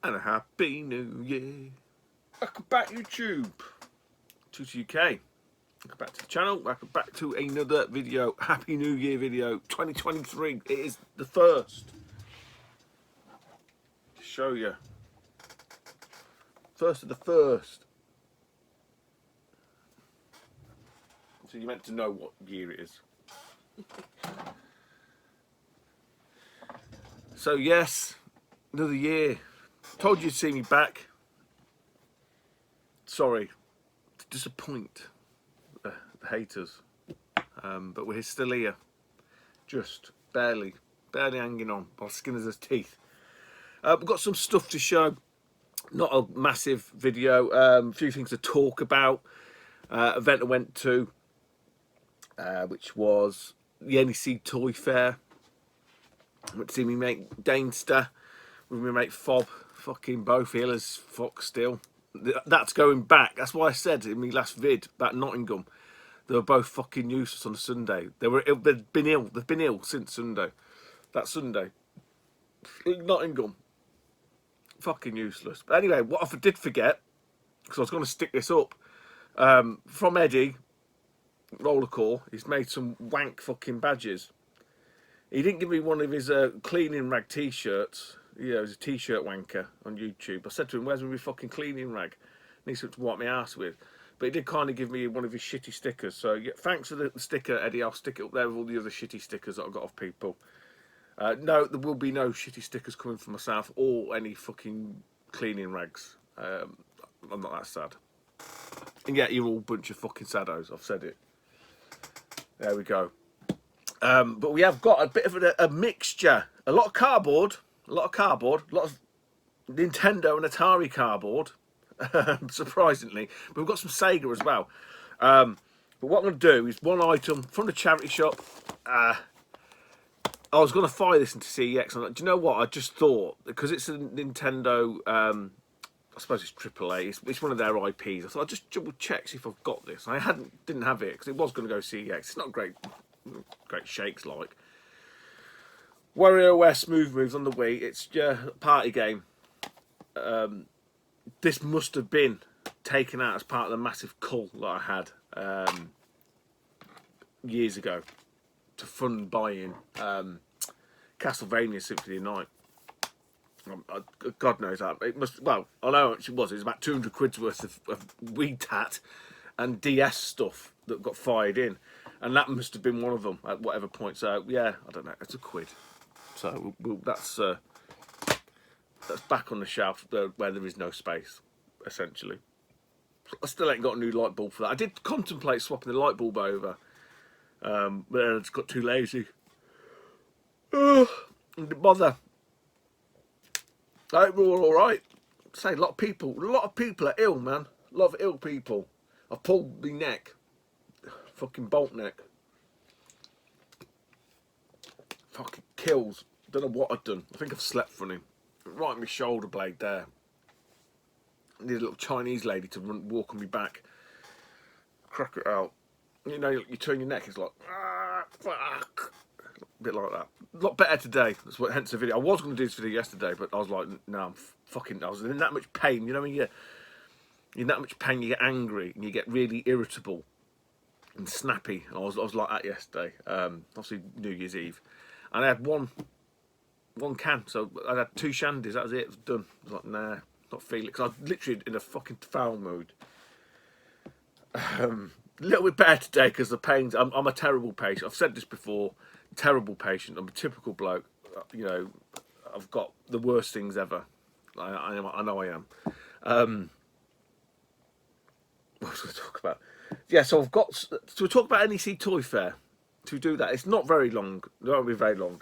and a happy new year. Welcome back, YouTube. Tutu UK. Welcome back to the channel. Welcome back to another video. Happy New Year video 2023. It is the first. To show you. First of the first. So you're meant to know what year it is. So yes, another year. Told you you'd see me back. Sorry to disappoint the haters, but we're still here, just barely hanging on by the skin of his teeth. We've got some stuff to show, not a massive video, a few things to talk about. Event I went to, which was the NEC Toy Fair. I went to see me mate Dainster with my mate Fob, fucking both ill as fuck still. That's going back. That's why I said in my last vid about Nottingham, they were both fucking useless on a Sunday. They've been ill since Sunday. That Sunday, Nottingham, fucking useless. But anyway, what I did forget, because I was going to stick this up, from Eddie Rollercore, he's made some wank fucking badges. He didn't give me one of his cleaning rag t-shirts. You know, he's a t-shirt wanker on YouTube. I said to him, where's my fucking cleaning rag? I need something to wipe my ass with. But he did kind of give me one of his shitty stickers. So yeah, thanks for the sticker, Eddie. I'll stick it up there with all the other shitty stickers that I've got off people. No, there will be no shitty stickers coming from myself or any fucking cleaning rags. I'm not that sad. And yet you're all a bunch of fucking saddos. I've said it. There we go. But we have got a bit of a mixture. A lot of cardboard, a lot of Nintendo and Atari cardboard, surprisingly. But we've got some Sega as well. But what I'm going to do is one item from the charity shop. I was going to fire this into CEX. And do you know what? I just thought, because it's a Nintendo, I suppose it's AAA. It's one of their IPs. I thought I'd just double check, see if I've got this. I didn't have it because it was going to go CEX. It's not great shakes like. WarioWare Smooth Moves on the Wii. It's a party game. This must have been taken out as part of the massive cull that I had years ago to fund buying Castlevania Symphony of Night. God knows that. It must. Well, I know how much it was. It was about 200 quid's worth of Wii Tat and DS stuff that got fired in. And that must have been one of them at whatever point. So yeah, I don't know. It's a quid. So that's back on the shelf where there is no space, essentially. I still ain't got a new light bulb for that. I did contemplate swapping the light bulb over, but I just got too lazy. Didn't bother. I hope we're all right. Say a lot of people are ill, man. A lot of ill people. I pulled my neck. Fucking bolt neck. Fucking kills. Don't know what I've done. I think I've slept funny. Right in my shoulder blade there. I need a little Chinese lady to walk on me back. Crack it out. You know, you turn your neck, it's like, fuck. A bit like that. A lot better today. Hence the video. I was going to do this video yesterday, but I was like, no, I was in that much pain. You know when you're in that much pain, you get angry and you get really irritable and snappy. I was like that yesterday. Obviously New Year's Eve, and I had one can, so I had 2 shandies. That was it. It was done. I was like, nah, not feeling it, because I was literally in a fucking foul mood. A little bit better today because the pains. I'm a terrible patient. I've said this before. Terrible patient. I'm a typical bloke. You know, I've got the worst things ever. I know I am. What was I talk about? Yeah, so I've got. So we talk about NEC Toy Fair. To do that, it's not very long. It won't be very long.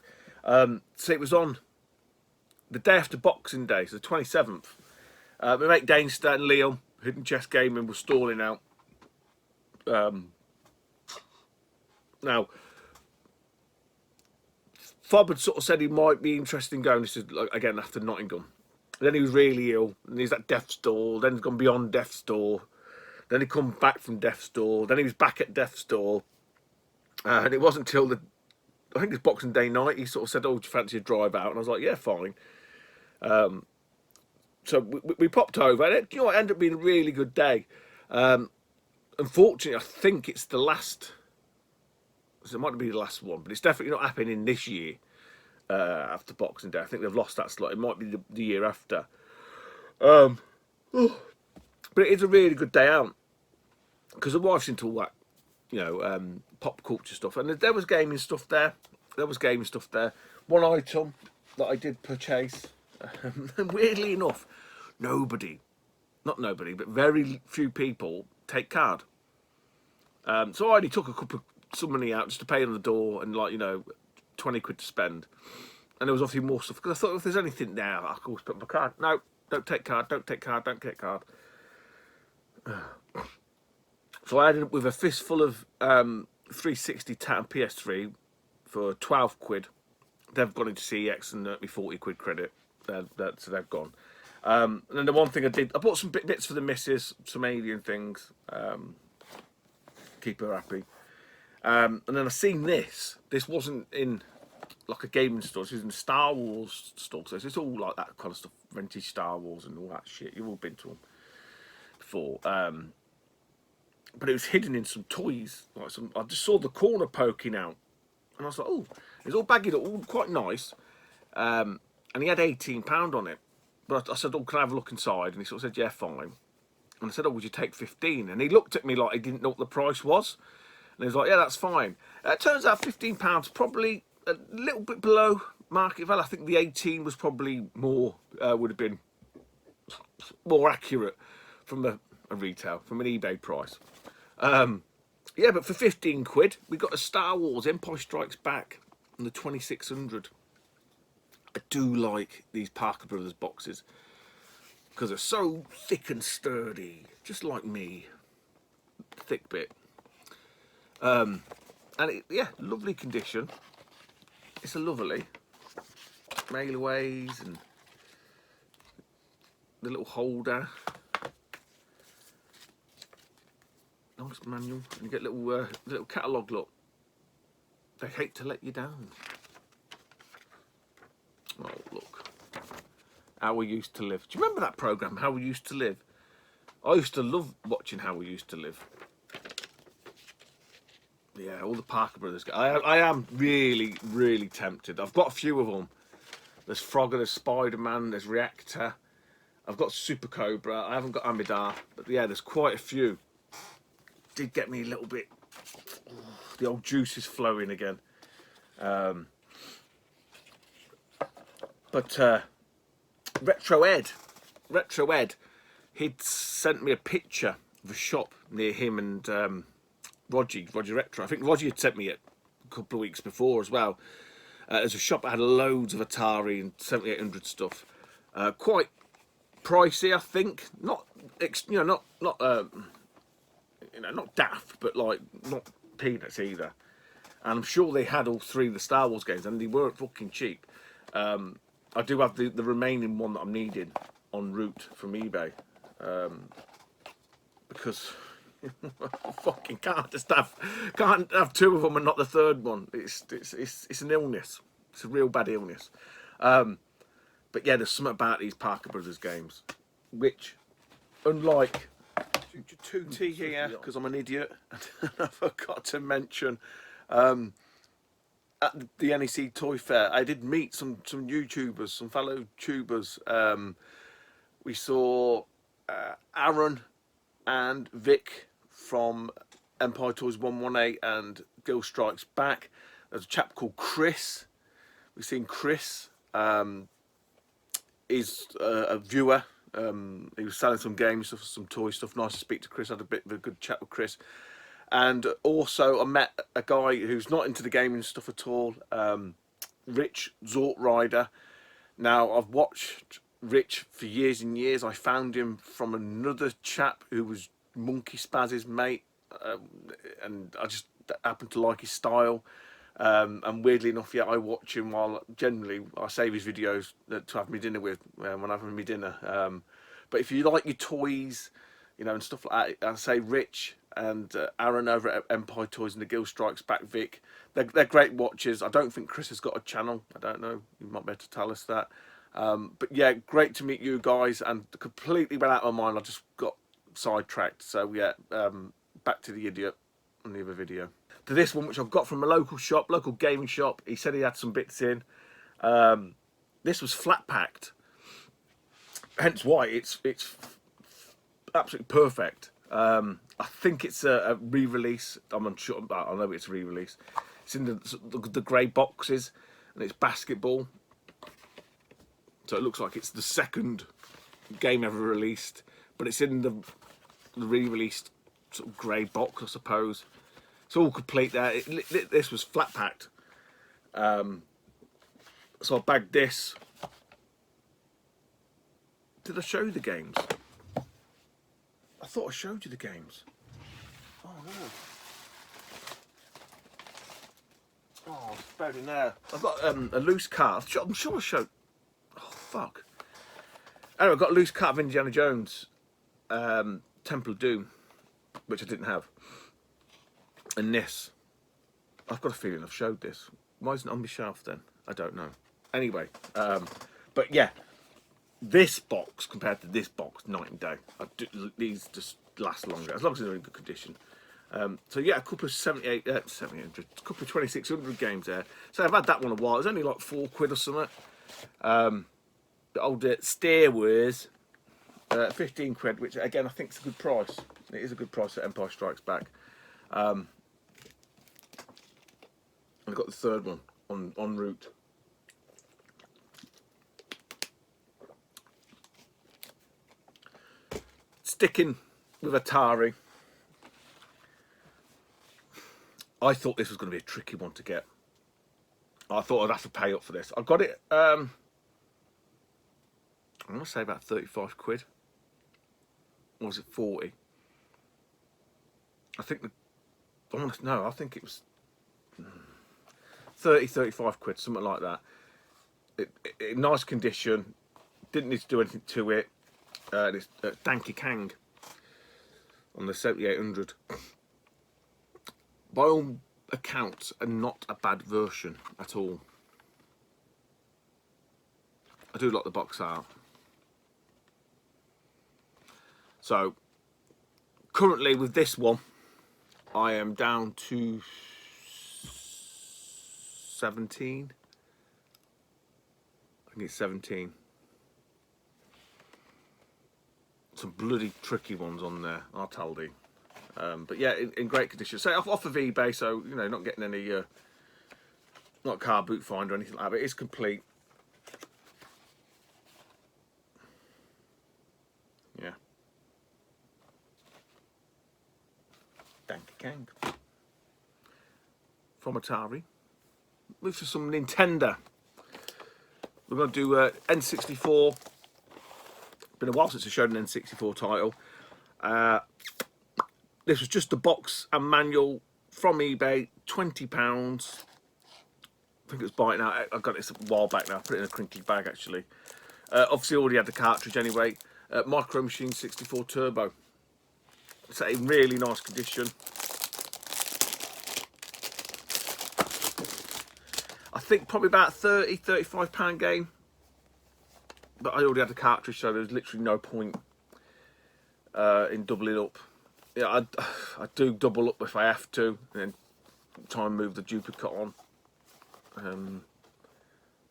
So it was on the day after Boxing Day, so the 27th. My mate Dainster and Liam, Hidden Chest Gaming, were stalling out. Now, Fob had sort of said he might be interested in going. This is like, again after Nottingham. Then he was really ill, and he's at Death's Door. Then he's gone beyond Death's Door. Then he come back from Death's Door. Then he was back at Death's Door. And it wasn't until I think it was Boxing Day night, he sort of said, oh, do you fancy a drive out? And I was like, yeah, fine. so we popped over, and it, you know, it ended up being a really good day. Unfortunately, I think it's the last. So it might be the last one, but it's definitely not happening this year. After Boxing Day, I think they've lost that slot. It might be the year after. But it is a really good day out because the wife's into all that, you know, pop culture stuff, and there was gaming stuff there. One item that I did purchase, and weirdly enough, not nobody, but very few people take card. So I only took some money out just to pay on the door and, like, you know, 20 quid to spend. And there was obviously more stuff because I thought if there's anything there, I could always put my card. No, don't take card. So I ended up with a fistful of 360 TAT and PS3 for 12 quid. They've gone into CEX and earned me 40 quid credit. So they've gone. And then the one thing I did, I bought some bits for the missus, some alien things. Keep her happy. And then I seen this. This wasn't in like a gaming store. This was in a Star Wars store. So it's all like that kind of stuff, vintage Star Wars and all that shit. You've all been to them before. But it was hidden in some toys. Like I just saw the corner poking out, and I was like, oh, it's all bagged up, all quite nice. And he had £18 on it. But I said, oh, can I have a look inside? And he sort of said, yeah, fine. And I said, oh, would you take 15? And he looked at me like he didn't know what the price was. And he was like, yeah, that's fine. It turns out £15 probably a little bit below market value. I think the 18 was probably more, would have been more accurate from a retail, from an eBay price. Yeah, but for 15 quid, we got a Star Wars Empire Strikes Back on the 2600. I do like these Parker Brothers boxes because they're so thick and sturdy, just like me. Thick bit. And yeah, lovely condition. It's a lovely mailaways and the little holder. Nice manual. And you get little catalogue look. They hate to let you down. Oh, look. How We Used to Live. Do you remember that programme, How We Used to Live? I used to love watching How We Used to Live. Yeah, all the Parker Brothers. I am really, really tempted. I've got a few of them. There's Frogger, there's Spider-Man, there's Reactor. I've got Super Cobra. I haven't got Amidar. But yeah, there's quite a few. Did get me a little bit. The old juice is flowing again. But Retro Ed, he'd sent me a picture of a shop near him and Roger Retro. I think Roger had sent me it a couple of weeks before as well. There's a shop that had loads of Atari and 7800 stuff. Quite pricey, I think. Not daft, but like not peanuts either. And I'm sure they had all three of the Star Wars games, and they weren't fucking cheap. I do have the remaining one that I'm needing en route from eBay, because fucking can't have two of them and not the third one. It's an illness. It's a real bad illness. But yeah, there's something about these Parker Brothers games, which, unlike 2T here, because I'm an idiot, I forgot to mention. At the NEC Toy Fair, I did meet some YouTubers, some fellow tubers. We saw Aaron and Vic from Empire Toys 118 and Girl Strikes Back. There's a chap called Chris. We've seen Chris. He's a viewer. He was selling some games stuff, some toy stuff. Nice to speak to Chris. I had a bit of a good chat with Chris. And also I met a guy who's not into the gaming stuff at all, Rich Zort Rider. Now, I've watched Rich for years and years. I found him from another chap who was Monkey Spaz's mate, and I just happened to like his style. And weirdly enough, yeah, I watch him while generally I save his videos to have me dinner with when I'm having me dinner. But if you like your toys, you know, and stuff like that, I say Rich and Aaron over at Empire Toys and the Girl Strikes Back Vic, they're great watches. I don't think Chris has got a channel. I don't know. You might be able to tell us that. But yeah, great to meet you guys, and completely went out of my mind. I just got sidetracked. So yeah, back to the idiot on the other video. To this one, which I've got from a local shop, local gaming shop. He said he had some bits in. This was flat packed, hence why it's absolutely perfect. I think it's a re-release. I'm unsure, but I know it's a re-release. It's in the grey boxes, and it's basketball. So it looks like it's the second game ever released, but it's in the re-released sort of grey box, I suppose. It's all complete there. This was flat packed. So I bagged this. Did I show you the games? I thought I showed you the games. Oh no. Oh, it's buried in there. I've got a loose card. I'm sure I showed. Oh fuck. Anyway, I've got a loose card of Indiana Jones, Temple of Doom, which I didn't have. And this. I've got a feeling I've showed this. Why isn't it on my shelf then? I don't know. Anyway, but yeah, this box compared to this box, night and day. These just last longer, as long as they're in good condition. So yeah, a couple of 700, a couple of 2600 games there. So I've had that one a while. It's only like £4 or something. The old Star Wars, 15 quid, which again I think is a good price. It is a good price at Empire Strikes Back. And I've got the third one en route. Sticking with Atari, I thought this was going to be a tricky one to get. I thought I'd have to pay up for this. I got it, I'm going to say about 35 quid. Or was it 40? I think I think it was 30, 35 quid, something like that. In nice condition, didn't need to do anything to it. It's Danky Kang on the 7800. By all accounts, not a bad version at all. I do like the box art. So currently with this one, I am down to 17. I think it's 17. Some bloody tricky ones on there, I'll tell you. But yeah, in great condition. So off of eBay, so you know, not getting any, not car boot find or anything like that. But it's complete. Yeah. Danky Kang. From Atari. Move to some Nintendo. We're going to do N64. Been a while since I showed an N64 title. This was just a box and manual from eBay, £20. I think it was buying out. I got it a while back now. I put it in a crinkly bag actually. Obviously already had the cartridge anyway. Micro Machine 64 Turbo. It's in really nice condition. I think probably about £30–35 game. But I already had the cartridge, so there was literally no point in doubling up. Yeah, I do double up if I have to, and then try and move the duplicate on.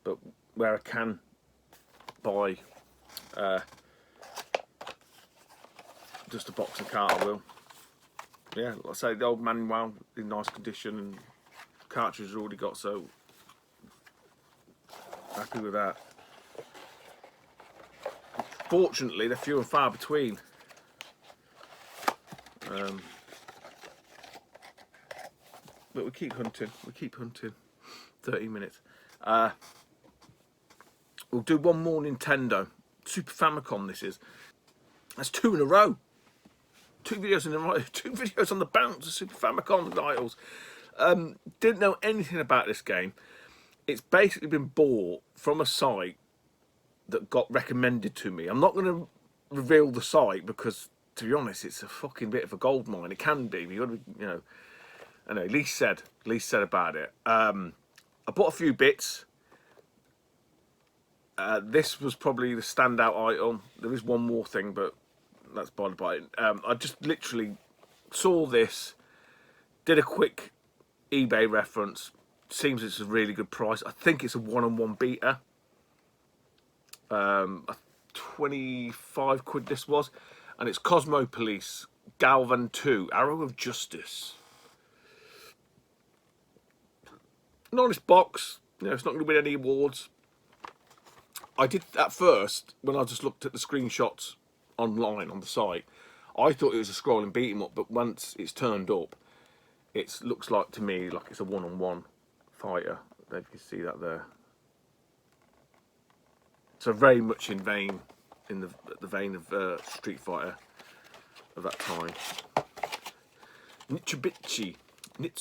But where I can buy just a box and cart, I will. Yeah, like I say, the old manual in nice condition, and cartridge already got, so happy with that. Fortunately, they're few and far between. But we keep hunting. 30 minutes. We'll do one more Nintendo. Super Famicom this is. That's 2 in a row. 2 videos in a row. 2 videos on the bounce of Super Famicom titles. Didn't know anything about this game. It's basically been bought from a site that got recommended to me. I'm not going to reveal the site because, to be honest, it's a fucking bit of a gold mine. It can be. You got to, you know. I know. Least said about it. I bought a few bits. This was probably the standout item. There is one more thing, but that's by the by. I just literally saw this, did a quick eBay reference. Seems it's a really good price. I think it's a one-on-one beater. 25 quid this was, and it's Cosmo Police Galvan 2 Arrow of Justice. Nice box. You know, it's not going to win any awards. I did at first, when I just looked at the screenshots online on the site, I thought it was a scrolling beat 'em up, but once it's turned up, it looks like to me like it's a one-on-one fighter. I don't know if you can see that there. So very much in the vein of Street Fighter of that time. Nitsubitsu, not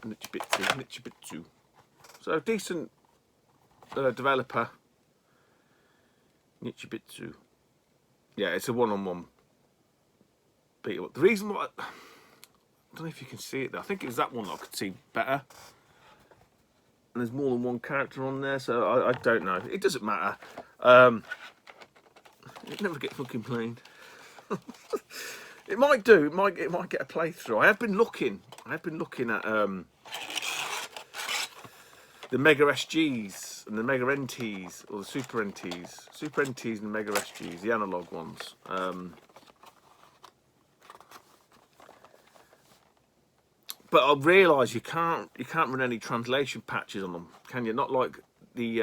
Nitsubitsu. So decent developer. Nitsubitsu. Yeah, it's a one-on-one beat up. The reason why I don't know if you can see it there. I think it was that one that I could see better. And there's more than one character on there, so I don't know. It doesn't matter. It never gets fucking played. It might do. It might get a playthrough. I have been looking at the Mega SGs and the Mega NTs or the Super NTs, and the Mega SGs, the analog ones. But I realise you can't run any translation patches on them, can you? Not like the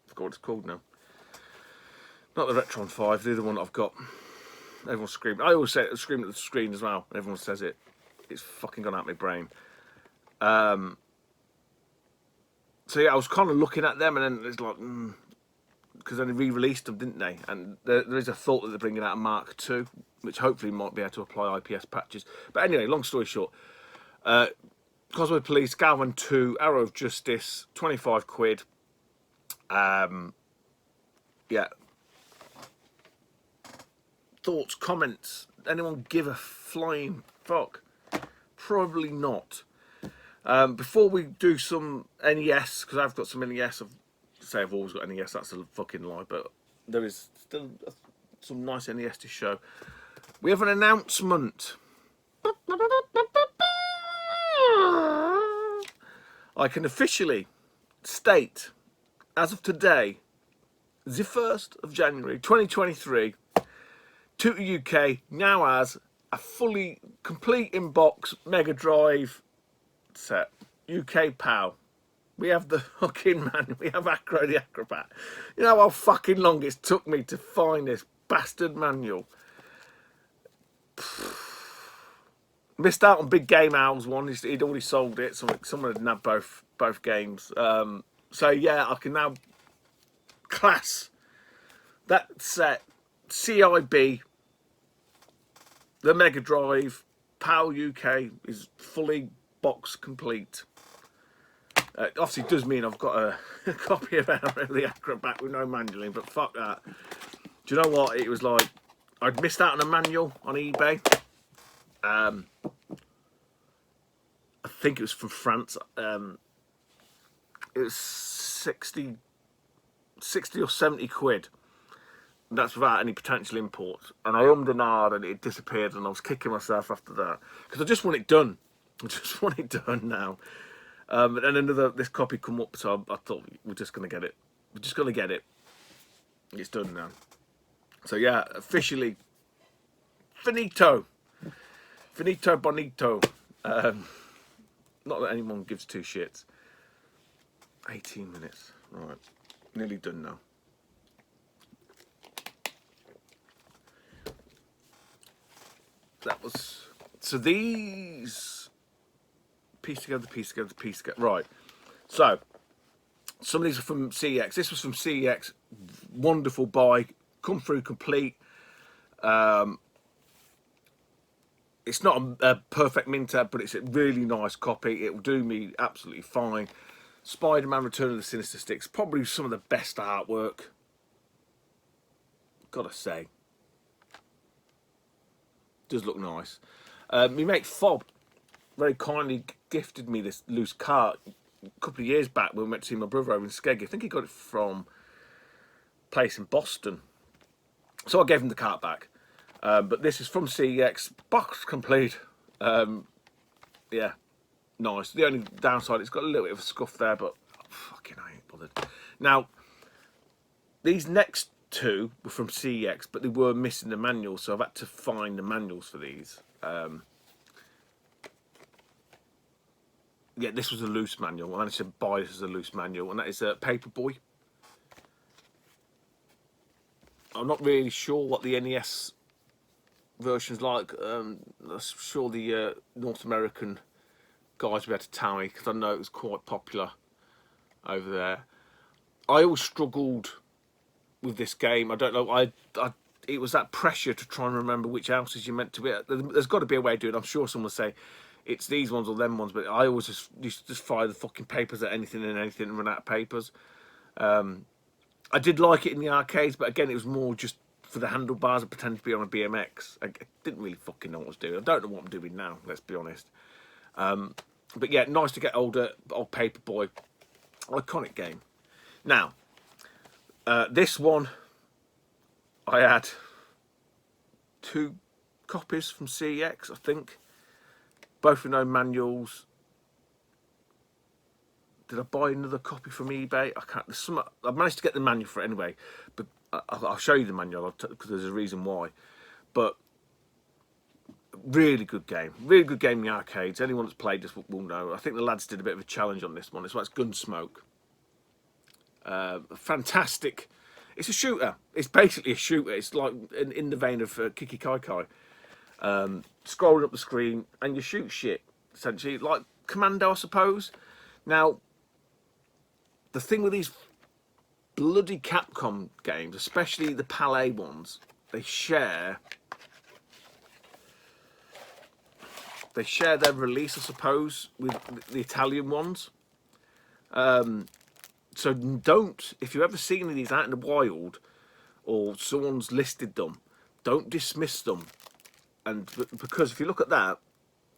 forgot what it's called now. Not the Retron 5, the other one I've got. Everyone's screaming. I always say it, scream at the screen as well. Everyone says it. It's fucking gone out my brain. So yeah, I was kind of looking at them, and then it's like, because then they re-released them, didn't they? And there is a thought that they're bringing out a Mark II, which hopefully might be able to apply IPS patches. But anyway, long story short, Cosmo Police, Galvan 2, Arrow of Justice, 25 quid. Yeah. Thoughts, comments? Anyone give a flying fuck? Probably not. Before we do some NES, because I've got some NES, I've always got NES, that's a fucking lie, but there is still some nice NES to show. We have an announcement. I can officially state, as of today, the 1st of January 2023, Tutor UK now has a fully complete in-box Mega Drive set. UK PAL. We have the fucking man. We have Acro the Acrobat. You know how fucking long it took me to find this bastard manual. Missed out on Big Game Owl's one. He'd already sold it. Someone had nabbed both games. So yeah, I can now class that set CIB. The Mega Drive PAL UK is fully box complete. Obviously it does mean I've got a copy of the Acrobat with no manualing, but fuck that. Do you know what? It was like, I'd missed out on a manual on eBay. I think it was from France. It was 60 or 70 quid. That's without any potential imports. And I ummed and ahed and it disappeared, and I was kicking myself after that. Because I just want it done. I just want it done now. And then this copy come up, so I thought we're just going to get it. We're just going to get it. It's done now. So yeah, officially, finito. Finito bonito. Not that anyone gives two shits. 18 minutes. Right. Nearly done now. That was... So these... Piece together. Right. So, some of these are from CEX. This was from CEX. Wonderful buy. Come through complete. It's not a perfect minter, but it's a really nice copy. It will do me absolutely fine. Spider-Man Return of the Sinister Six. Probably some of the best artwork. Gotta say. Does look nice. My mate Fob very kindly gifted me this loose cart a couple of years back when we went to see my brother over in Skeggy. I think he got it from a place in Boston. So I gave him the cart back. But this is from CEX, box complete. Yeah, nice. The only downside, it's got a little bit of a scuff there, but fucking I ain't bothered. Now, these next two were from CEX, but they were missing the manual, so I've had to find the manuals for these. Yeah, this was a loose manual. I managed to buy this as a loose manual, and that is a Paperboy. I'm not really sure what the NES version's like. I'm sure the North American guys will be able to tell me, because I know it was quite popular over there. I always struggled with this game. I don't know. It was that pressure to try and remember which houses you meant to be. There's got to be a way to do it. I'm sure someone will say it's these ones or them ones, but I always just used to just fire the fucking papers at anything and anything and run out of papers. I did like it in the arcades, but again, it was more just for the handlebars and pretend to be on a BMX. I didn't really fucking know what I was doing. I don't know what I'm doing now, let's be honest. But yeah, nice to get older. Old Paperboy, iconic game. Now, this one, I had 2 copies from CEX, I think. Both with no manuals. Did I buy another copy from eBay? I can't. I managed to get the manual for it anyway, but I'll show you the manual because there's a reason why. But really good game. Really good game in the arcades. Anyone that's played this will know. I think the lads did a bit of a challenge on this one. This one's Gunsmoke. Fantastic. It's a shooter. It's basically a shooter. It's like in the vein of Kiki Kai Kai. Scrolling up the screen and you shoot shit, essentially. Like Commando, I suppose. Now, the thing with these bloody Capcom games, especially the Palais ones, they share their release, I suppose, with the Italian ones. So don't, if you've ever seen these out in the wild or someone's listed them, don't dismiss them. And because if you look at that,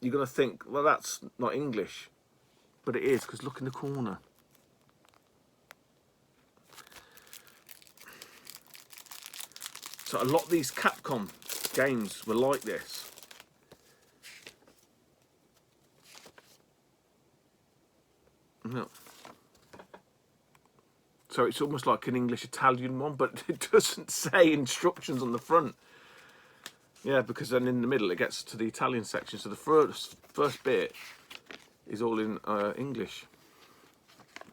you're going to think, well, that's not English. But it is, because look in the corner. So a lot of these Capcom games were like this. No. So it's almost like an English-Italian one, but it doesn't say instructions on the front. Yeah, because then in the middle it gets to the Italian section. So the first bit is all in English.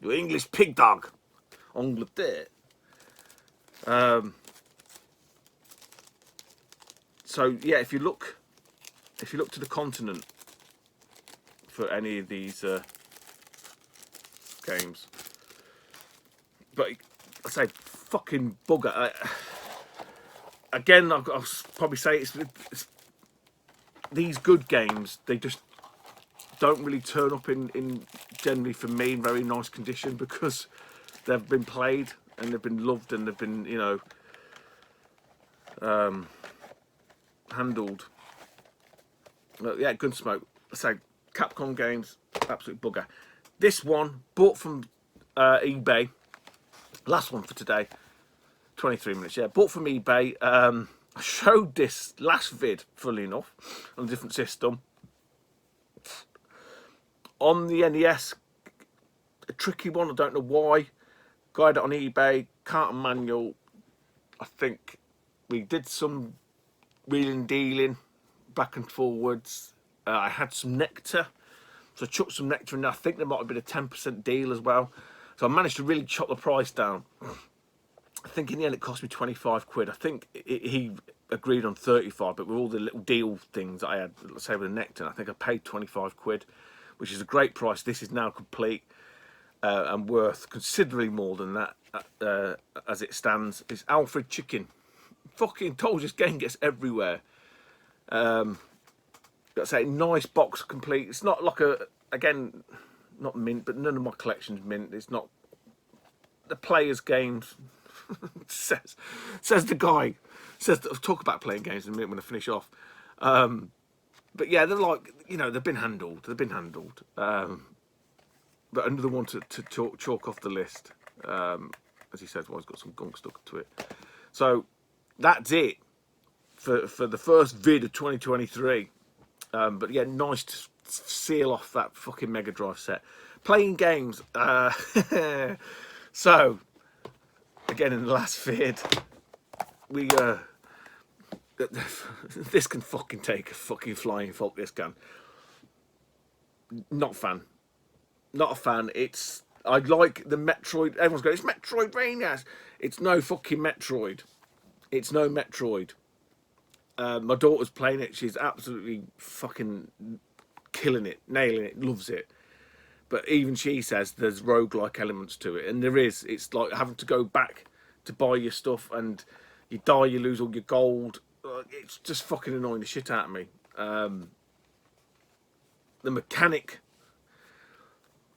You English pig dog. Angleterre. So yeah, if you look to the continent for any of these games, but I say fucking bugger. Again, I'll probably say it's these good games. They just don't really turn up in generally for me in very nice condition, because they've been played and they've been loved and they've been, you know, handled. Yeah, Gunsmoke. I say Capcom games, absolute bugger. This one bought from eBay. Last one for today. 23 minutes, yeah. Bought from eBay. I showed this last vid, funnily enough, on a different system. On the NES, a tricky one, I don't know why. Got it on eBay, carton manual. I think we did some wheeling dealing, back and forwards. I had some nectar, so I chucked some nectar in there. I think there might have been a 10% deal as well. So I managed to really chop the price down. I think in the end it cost me 25 quid. I think he agreed on 35, but with all the little deal things that I had, let's say with the nectar, I think I paid 25 quid, which is a great price. This is now complete and worth considerably more than that as it stands. It's Alfred Chicken. Fucking told you, this game gets everywhere. Got to say, nice box complete. It's not like again, not mint, but none of my collection's mint. It's not the players' games. says the guy. Says, talk about playing games in a minute when I finish off. But yeah, they're like, you know, they've been handled. They've been handled. But another one to chalk off the list. As he says, well, he's got some gunk stuck to it. So that's it for the first vid of 2023. But yeah, nice to seal off that fucking Mega Drive set. Playing games. So again, in the last vid, we this can fucking take a fucking flying fault. This can. Not fan. Not a fan. It's, I like the Metroid. Everyone's going, it's Metroidvania. It's no fucking Metroid. It's no Metroid. My daughter's playing it. She's absolutely fucking killing it, nailing it, loves it. But even she says there's roguelike elements to it, and there is. It's like having to go back to buy your stuff, and you die, you lose all your gold. It's just fucking annoying the shit out of me. The mechanic,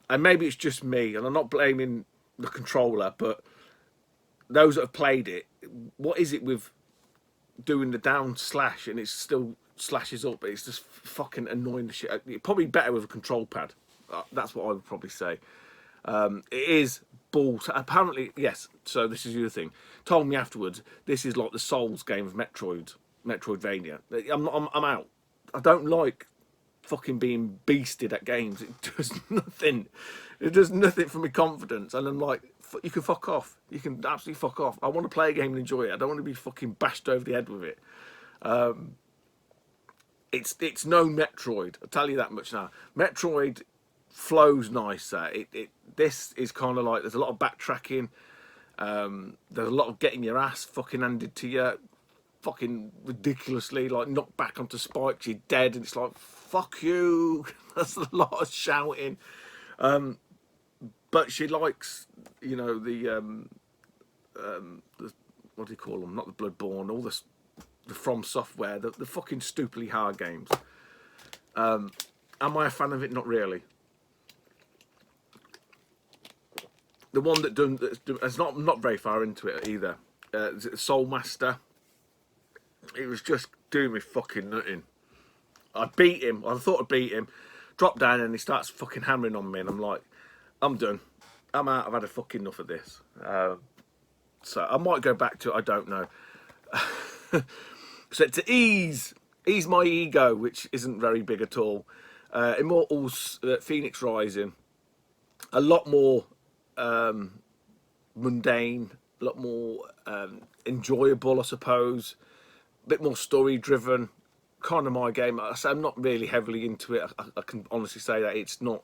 and maybe it's just me, and I'm not blaming the controller, but those that have played it, what is it with doing the down slash and it still slashes up? It's just fucking annoying the shit. It's probably better with a control pad. That's what I would probably say. It is balls. Apparently, yes. So this is the other thing. Told me afterwards, this is like the Souls game of Metroidvania. I'm out. I don't like fucking being beasted at games. It does nothing. It does nothing for my confidence. And I'm like, you can fuck off. You can absolutely fuck off. I want to play a game and enjoy it. I don't want to be fucking bashed over the head with it. It's no Metroid. I'll tell you that much now. Metroid flows nicer. This is kind of like, there's a lot of backtracking. There's a lot of getting your ass fucking handed to you, fucking ridiculously, like knocked back onto spikes, you're dead, and it's like, fuck you. That's a lot of shouting. But she likes, you know, the what do you call them? Not the Bloodborne, all the From Software, the fucking stupidly hard games. Am I a fan of it? Not really. The one that's not very far into it either. Soul Master. It was just doing me fucking nutting. I beat him. I thought I beat him. Dropped down and he starts fucking hammering on me, and I'm like, I'm done. I'm out. I've had a fucking enough of this. So I might go back to it. I don't know. So to ease my ego, which isn't very big at all. Immortals, Phoenix Rising, a lot more mundane, a lot more enjoyable, I suppose. A bit more story driven. Kind of my game. I'm not really heavily into it. I can honestly say that it's not.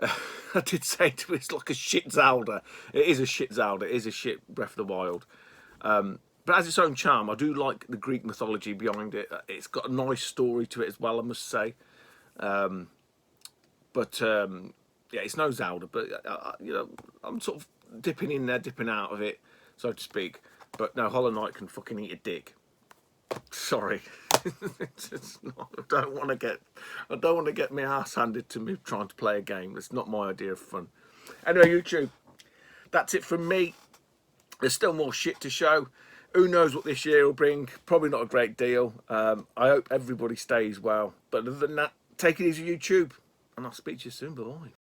I did say to it, it's like a shit Zelda. It is a shit Zelda. It is a shit Breath of the Wild. But it has its own charm. I do like the Greek mythology behind it. It's got a nice story to it as well, I must say. Yeah, it's no Zelda, but you know, I'm sort of dipping in there, dipping out of it, so to speak. But no, Hollow Knight can fucking eat a dick. Sorry, it's not, I don't want to get my ass handed to me trying to play a game. It's not my idea of fun. Anyway, YouTube, that's it from me. There's still more shit to show. Who knows what this year will bring? Probably not a great deal. I hope everybody stays well. But other than that, take it easy, YouTube, and I'll speak to you soon. Bye.